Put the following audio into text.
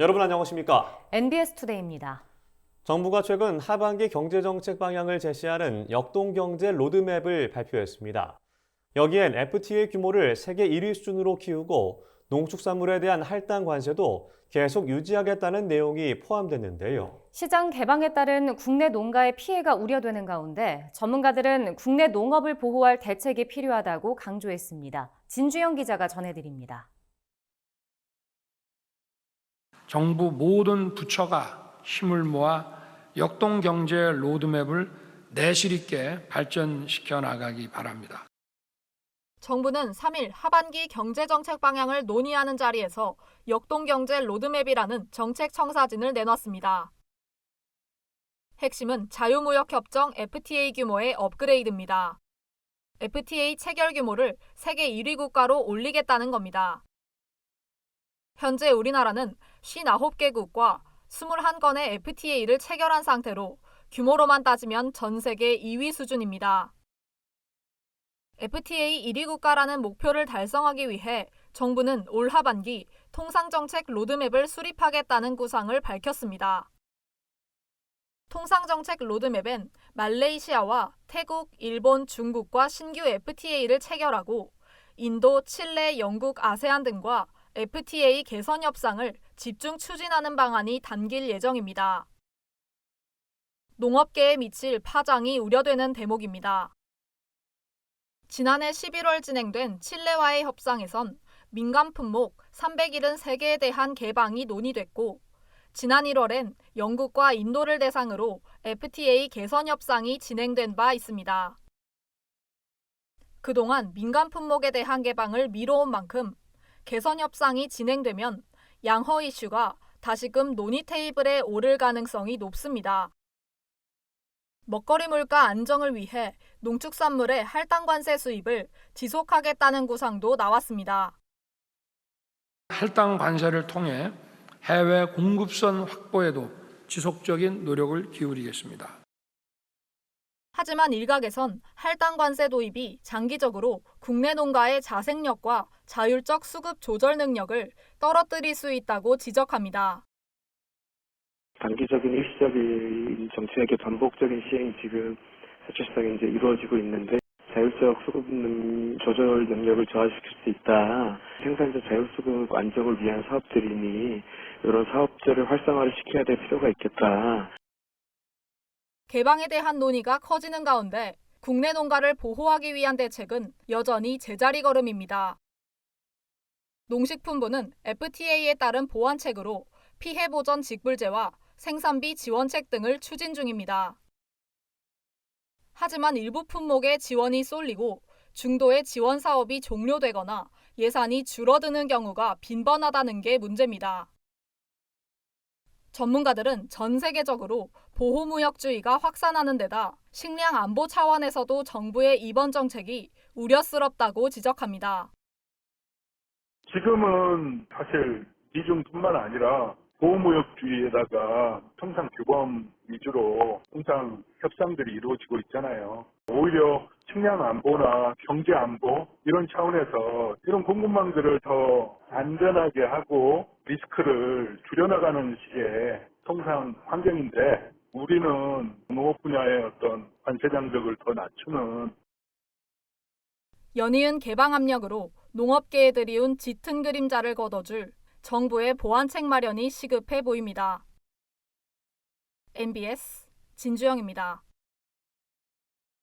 여러분 안녕하십니까? NBS 투데이입니다. 정부가 최근 하반기 경제정책 방향을 제시하는 역동경제 로드맵을 발표했습니다. 여기엔 FTA 규모를 세계 1위 수준으로 키우고 농축산물에 대한 할당 관세도 계속 유지하겠다는 내용이 포함됐는데요. 시장 개방에 따른 국내 농가의 피해가 우려되는 가운데 전문가들은 국내 농업을 보호할 대책이 필요하다고 강조했습니다. 진주영 기자가 전해드립니다. 정부 모든 부처가 힘을 모아 역동경제 로드맵을 내실 있게 발전시켜 나가기 바랍니다. 정부는 3일 하반기 경제정책 방향을 논의하는 자리에서 역동경제 로드맵이라는 정책 청사진을 내놨습니다. 핵심은 자유무역협정 FTA 규모의 업그레이드입니다. FTA 체결 규모를 세계 1위 국가로 올리겠다는 겁니다. 현재 우리나라는 59개국과 21건의 FTA를 체결한 상태로 규모로만 따지면 전 세계 2위 수준입니다. FTA 1위 국가라는 목표를 달성하기 위해 정부는 올 하반기 통상정책 로드맵을 수립하겠다는 구상을 밝혔습니다. 통상정책 로드맵엔 말레이시아와 태국, 일본, 중국과 신규 FTA를 체결하고 인도, 칠레, 영국, 아세안 등과 FTA 개선 협상을 집중 추진하는 방안이 담길 예정입니다. 농업계에 미칠 파장이 우려되는 대목입니다. 지난해 11월 진행된 칠레와의 협상에선 민간 품목 373개에 대한 개방이 논의됐고 지난 1월엔 영국과 인도를 대상으로 FTA 개선 협상이 진행된 바 있습니다. 그동안 민간 품목에 대한 개방을 미뤄온 만큼 개선 협상이 진행되면 양허 이슈가 다시금 논의 테이블에 오를 가능성이 높습니다. 먹거리 물가 안정을 위해 농축산물의 할당 관세 수입을 지속하겠다는 구상도 나왔습니다. 할당 관세를 통해 해외 공급선 확보에도 지속적인 노력을 기울이겠습니다. 하지만 일각에선 할당 관세 도입이 장기적으로 국내 농가의 자생력과 자율적 수급 조절 능력을 떨어뜨릴 수 있다고 지적합니다. 단기적인 일시적인 정책의 반복적인 시행이 지금 사실상 이제 이루어지고 있는데 자율적 수급 조절 능력을 저하시킬 수 있다. 생산자 자율수급 안정을 위한 사업들이니 이런 사업들을 활성화를 시켜야 될 필요가 있겠다. 개방에 대한 논의가 커지는 가운데 국내 농가를 보호하기 위한 대책은 여전히 제자리 걸음입니다. 농식품부는 FTA에 따른 보완책으로 피해 보전 직불제와 생산비 지원책 등을 추진 중입니다. 하지만 일부 품목의 지원이 쏠리고 중도의 지원 사업이 종료되거나 예산이 줄어드는 경우가 빈번하다는 게 문제입니다. 전문가들은 전 세계적으로 보호무역주의가 확산하는 데다 식량 안보 차원에서도 정부의 이번 정책이 우려스럽다고 지적합니다. 지금은 사실 미중뿐만 아니라 보호무역주의에다가 통상 규범 위주로 통상 협상들이 이루어지고 있잖아요. 오히려 식량 안보나 경제 안보 이런 차원에서 이런 공급망들을 더 안전하게 하고 리스크를 줄여나가는 식의 통상 환경인데 우리는 농업 분야의 어떤 관세 장벽을 더 낮추는 연이은 개방 압력으로 농업계에 들이운 짙은 그림자를 걷어줄 정부의 보완책 마련이 시급해 보입니다. NBS 진주영입니다.